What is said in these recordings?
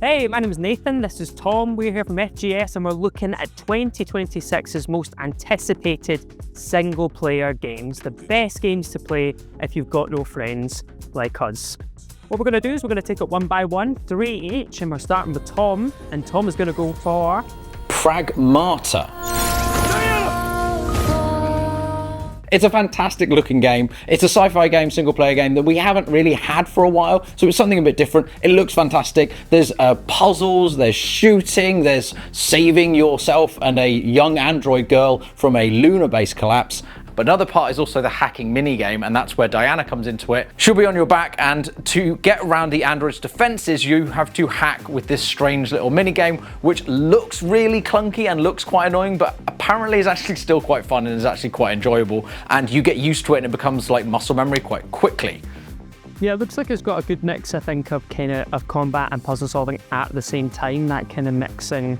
Hey, my name is Nathan, this is Tom, we're here from FGS and we're looking at 2026's most anticipated single-player games, the best games to play if you've got no friends like us. What we're going to do is we're going to take it one by one, 3 each, and we're starting with Tom, and Tom is going to go for... Pragmata. It's a fantastic looking game. It's a sci-fi game, single player game that we haven't really had for a while, so it's something a bit different. It looks fantastic. There's puzzles, there's shooting, there's saving yourself and a young android girl from a lunar base collapse. But another part is also the hacking mini game, and that's where Diana comes into it. She'll be on your back, and to get around the android's defenses, you have to hack with this strange little mini game, which looks really clunky and looks quite annoying, but apparently is actually still quite fun and is actually quite enjoyable. And you get used to it, and it becomes like muscle memory quite quickly. Yeah, it looks like it's got a good mix, I think, of combat and puzzle solving at the same time. That kind of mixing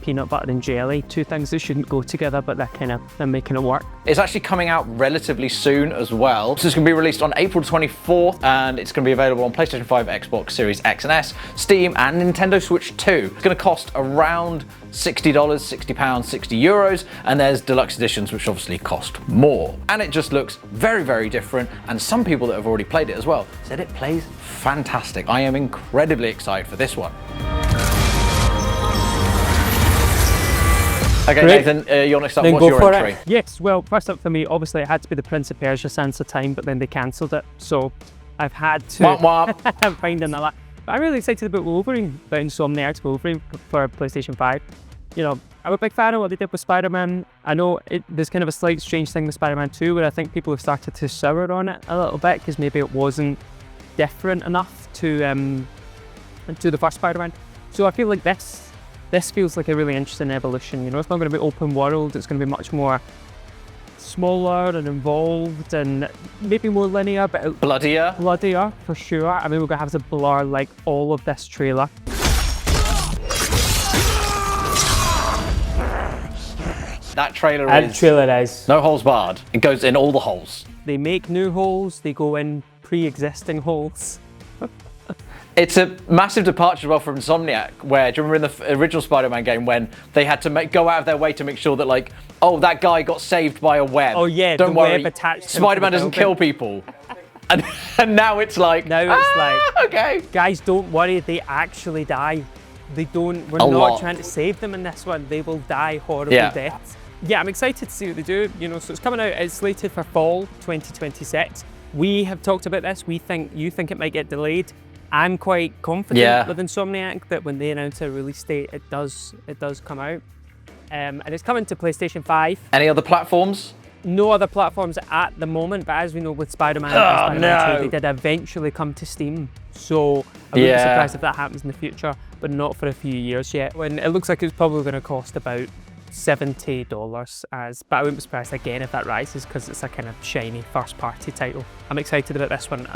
peanut butter and jelly, two things that shouldn't go together, but they're making it work. It's actually coming out relatively soon as well. So it's going to be released on April 24th, and it's going to be available on PlayStation 5, Xbox Series X and S, Steam, and Nintendo Switch 2. It's going to cost around $60, £60, 60 euros, and there's deluxe editions which obviously cost more. And it just looks very, very different, and some people that have already played it as well said it plays fantastic. I am incredibly excited for this one. Okay, great. Nathan, you're next up. What's your entry? Yes, well, first up for me, obviously it had to be the Prince of Persia Sands of Time, but then they cancelled it, so I've had to find another. But I'm really excited about Wolverine, about Insomniac's Wolverine for PlayStation 5. You know, I'm a big fan of what they did with Spider-Man. I know there's kind of a slight strange thing with Spider-Man 2, where I think people have started to sour on it a little bit, because maybe it wasn't different enough to the first Spider-Man. So I feel like this feels like a really interesting evolution. You know, it's not going to be open world, it's going to be much more smaller and involved and maybe more linear, but bloodier for sure. I mean, we're going to have to blur like all of this trailer. That trailer is no holes barred. It goes in all the holes. They make new holes, they go in pre-existing holes. It's a massive departure as well from Insomniac, where, do you remember in the original Spider-Man game when they had to go out of their way to make sure that, like, oh, that guy got saved by a web. Oh yeah, don't worry, web attached Spider-Man doesn't kill people. And now it's like, okay. Guys, don't worry, they actually die. We're not trying to save them in this one. They will die horrible deaths. Yeah, I'm excited to see what they do. You know, so it's coming out, it's slated for fall 2026. We have talked about this. You think it might get delayed. I'm quite confident with Insomniac that when they announce a release date, it does come out. And it's coming to PlayStation 5. Any other platforms? No other platforms at the moment, but as we know with Spider-Man and Spider-Man 2, they did eventually come to Steam. So I wouldn't be surprised if that happens in the future, but not for a few years yet. When it looks like it's probably going to cost about $70, but I wouldn't be surprised again if that rises, because it's a kind of shiny first-party title. I'm excited about this one.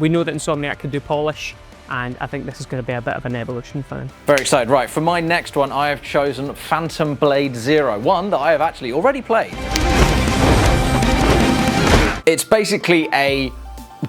We know that Insomniac can do polish, and I think this is going to be a bit of an evolution for them. Very excited. Right, for my next one, I have chosen Phantom Blade Zero, one that I have actually already played. It's basically a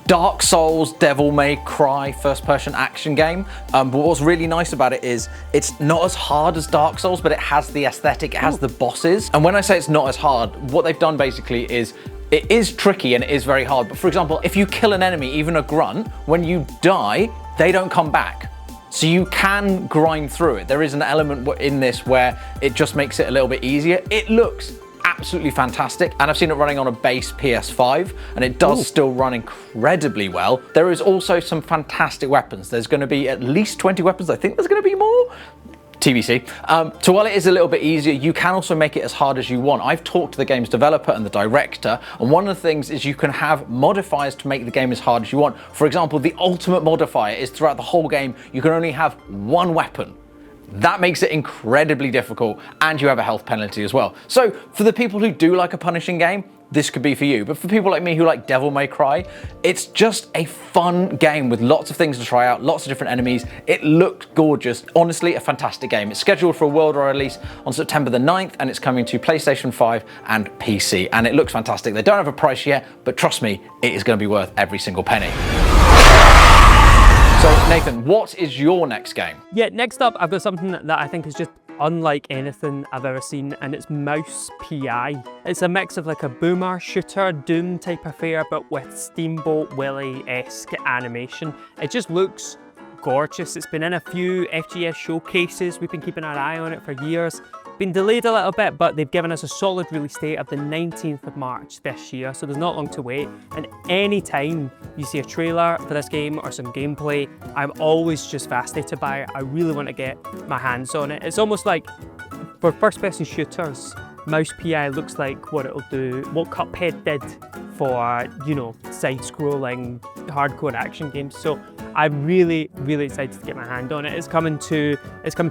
Dark Souls, Devil May Cry first-person action game. But what's really nice about it is it's not as hard as Dark Souls, but it has the aesthetic, it has the bosses. And when I say it's not as hard, what they've done basically is it is tricky and it is very hard. But for example, if you kill an enemy, even a grunt, when you die, they don't come back. So you can grind through it. There is an element in this where it just makes it a little bit easier. It looks absolutely fantastic, and I've seen it running on a base PS5, and it does still run incredibly well. There is also some fantastic weapons. There's going to be at least 20 weapons. I think there's going to be more. TBC. So while it is a little bit easier, you can also make it as hard as you want. I've talked to the game's developer and the director, and one of the things is you can have modifiers to make the game as hard as you want. For example, the ultimate modifier is throughout the whole game, you can only have one weapon. That makes it incredibly difficult, and you have a health penalty as well. So for the people who do like a punishing game, this could be for you. But for people like me who like Devil May Cry, it's just a fun game with lots of things to try out, lots of different enemies. It looked gorgeous. Honestly, a fantastic game. It's scheduled for a worldwide release on September the 9th, and it's coming to PlayStation 5 and PC. And it looks fantastic. They don't have a price yet, but trust me, it is going to be worth every single penny. So So Nathan, what is your next game? Yeah, next up I've got something that I think is just unlike anything I've ever seen, and it's Mouse PI. It's a mix of like a boomer shooter, Doom type affair, but with Steamboat Willie-esque animation. It just looks gorgeous. It's been in a few FGS showcases. We've been keeping our eye on it for years. Been delayed a little bit, but they've given us a solid release date of the 19th of March this year, so there's not long to wait. And any time you see a trailer for this game or some gameplay, I'm always just fascinated by it. I really want to get my hands on it. It's almost like, for first-person shooters, Mouse PI looks like what it'll do, what Cuphead did for, you know, side-scrolling hardcore action games. So I'm really, really excited to get my hand on it. It's coming to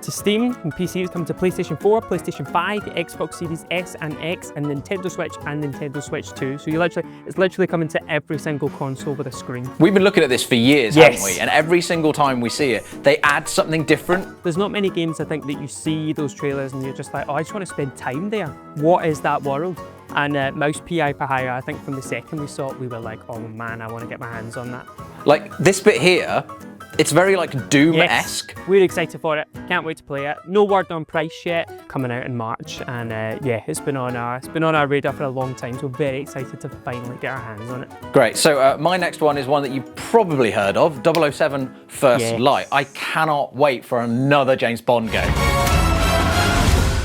Steam and PC. It's coming to PlayStation 4, PlayStation 5, Xbox Series S and X, and Nintendo Switch and Nintendo Switch 2. So it's literally coming to every single console with a screen. We've been looking at this for years, haven't we? And every single time we see it, they add something different. There's not many games, I think, that you see those trailers and you're just like, oh, I just want to spend time there. What is that world? And Mouse PI for Hire, I think from the second we saw it, we were like, oh man, I want to get my hands on that. Like this bit here, it's very like Doom-esque. Yes, we're excited for it. Can't wait to play it. No word on price yet. Coming out in March, and yeah, it's been on our radar for a long time. So very excited to finally get our hands on it. Great. So my next one is one that you've probably heard of, 007 First Light. I cannot wait for another James Bond game.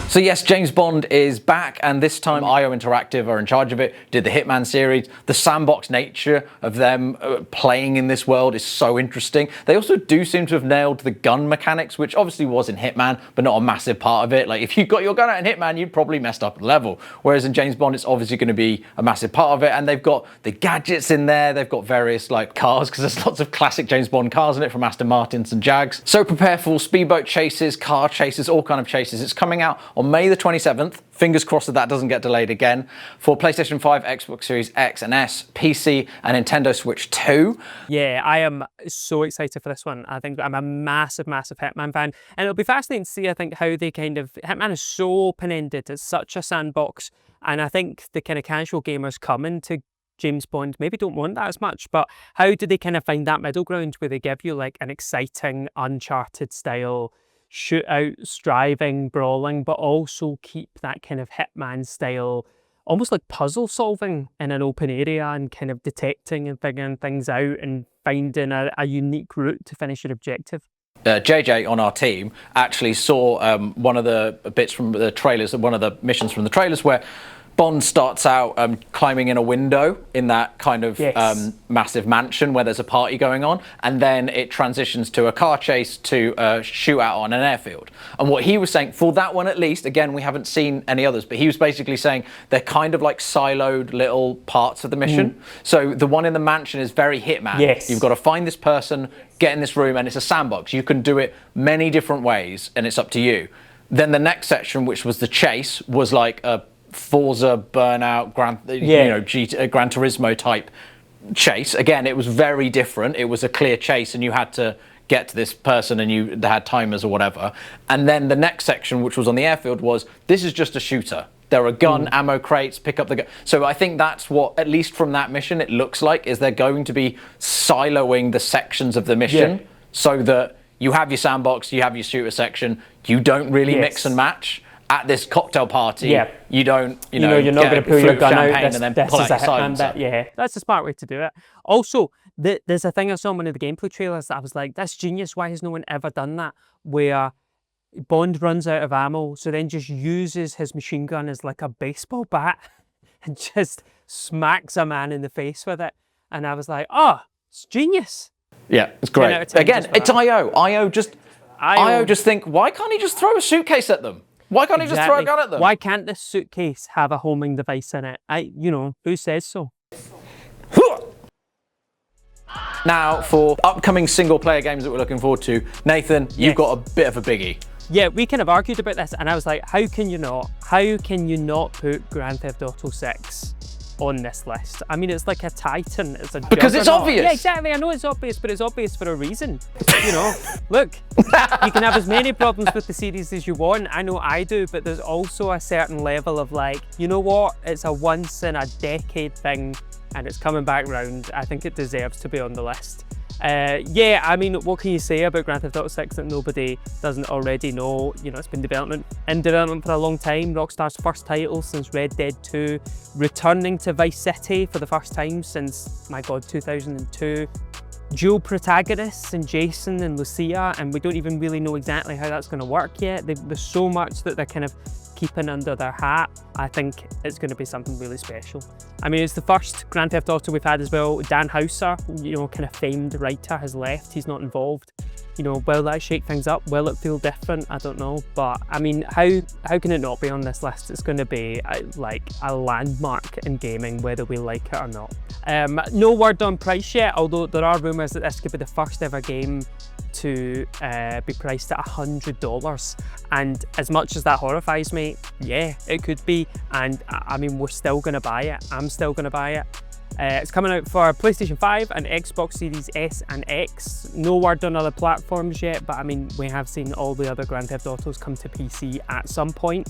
So yes, James Bond is back, and this time IO Interactive are in charge of it, did the Hitman series. The sandbox nature of them playing in this world is so interesting. They also do seem to have nailed the gun mechanics, which obviously was in Hitman, but not a massive part of it. Like if you got your gun out in Hitman, you'd probably messed up the level. Whereas in James Bond, it's obviously going to be a massive part of it, and they've got the gadgets in there, they've got various like cars, because there's lots of classic James Bond cars in it from Aston Martins and Jags. So prepare for speedboat chases, car chases, all kind of chases. It's coming out on May the 27th, fingers crossed that doesn't get delayed again, for PlayStation 5, Xbox Series X and S, PC and Nintendo Switch 2. Yeah, I am so excited for this one. I think I'm a massive, massive Hitman fan, and it'll be fascinating to see, I think, how they Hitman is so open-ended, it's such a sandbox, and I think the kind of casual gamers coming to James Bond maybe don't want that as much, but how do they kind of find that middle ground where they give you like an exciting Uncharted style shootout, striving, brawling, but also keep that kind of Hitman style, almost like puzzle solving in an open area and kind of detecting and figuring things out and finding a unique route to finish your objective. JJ on our team actually saw one of the bits from the trailers, one of the missions from the trailers where Bond starts out climbing in a window in that kind of massive mansion where there's a party going on, and then it transitions to a car chase to a shootout on an airfield. And what he was saying, for that one at least, again, we haven't seen any others, but he was basically saying they're kind of like siloed little parts of the mission. So the one in the mansion is very Hitman. Yes. You've got to find this person, get in this room, and it's a sandbox. You can do it many different ways, and it's up to you. Then the next section, which was the chase, was like a Forza, Burnout, Gran Turismo type chase. Again, it was very different. It was a clear chase and you had to get to this person and they had timers or whatever. And then the next section, which was on the airfield, was this is just a shooter. There are gun, ammo crates, pick up the gun. So I think that's what, at least from that mission, it looks like, is they're going to be siloing the sections of the mission so that you have your sandbox, you have your shooter section, you don't really mix and match. At this cocktail party, you don't, you know, you're not going to pull your gun out and then pull out your silencer. Yeah, that's a smart way to do it. Also, there's a thing I saw in one of the gameplay trailers that I was like, that's genius. Why has no one ever done that? Where Bond runs out of ammo, so then just uses his machine gun as like a baseball bat and just smacks a man in the face with it. And I was like, oh, it's genius. Yeah, it's great. Again, it's IO. IO just think, why can't he just throw a suitcase at them? Why can't he just throw a gun at them? Why can't this suitcase have a homing device in it? Who says so? Now, for upcoming single-player games that we're looking forward to, Nathan, you've got a bit of a biggie. Yeah, we kind of argued about this, and I was like, how can you not put Grand Theft Auto 6 on this list? I mean, it's like a titan. It's a because it's obvious. Yeah, exactly. I know it's obvious, but it's obvious for a reason. You know, look, you can have as many problems with the series as you want. I know I do, but there's also a certain level of like, you know what? It's a once in a decade thing, and it's coming back round. I think it deserves to be on the list. Yeah, I mean, what can you say about Grand Theft Auto 6 that nobody doesn't already know? You know, it's been in development for a long time. Rockstar's first title since Red Dead 2, returning to Vice City for the first time since, my God, 2002. Dual protagonists in Jason and Lucia, and we don't even really know exactly how that's going to work yet. There's so much that they're kind of keeping under their hat. I think it's going to be something really special. I mean, it's the first Grand Theft Auto we've had as well. Dan Houser, you know, kind of famed writer, has left. He's not involved. You know, will that shake things up? Will it feel different? I don't know. But I mean, how can it not be on this list? It's going to be like a landmark in gaming, whether we like it or not. No word on price yet, although there are rumours that this could be the first ever game to be priced at $100. And as much as that horrifies me, yeah, it could be. And I mean, we're still going to buy it. I'm still going to buy it. It's coming out for PlayStation 5 and Xbox Series S and X. No word on other platforms yet, but I mean, we have seen all the other Grand Theft Autos come to PC at some point.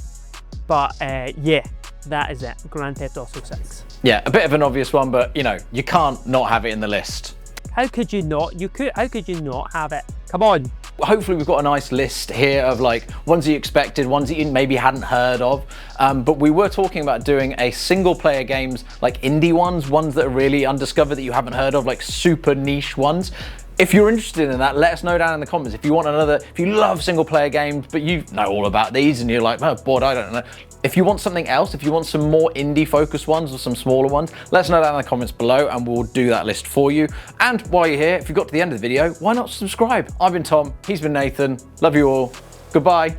But yeah, that is it. Grand Theft Auto 6. Yeah, a bit of an obvious one, but you know, you can't not have it in the list. How could you not? How could you not have it? Come on. Hopefully we've got a nice list here of like ones that you expected, ones that you maybe hadn't heard of. But we were talking about doing a single player games, like indie ones that are really undiscovered that you haven't heard of, like super niche ones. If you're interested in that, let us know down in the comments. If you want if you love single player games, but you know all about these and you're like, oh, bored, I don't know. If you want something else, if you want some more indie focused ones or some smaller ones, let us know down in the comments below and we'll do that list for you. And while you're here, if you got to the end of the video, why not subscribe? I've been Tom, he's been Nathan. Love you all. Goodbye.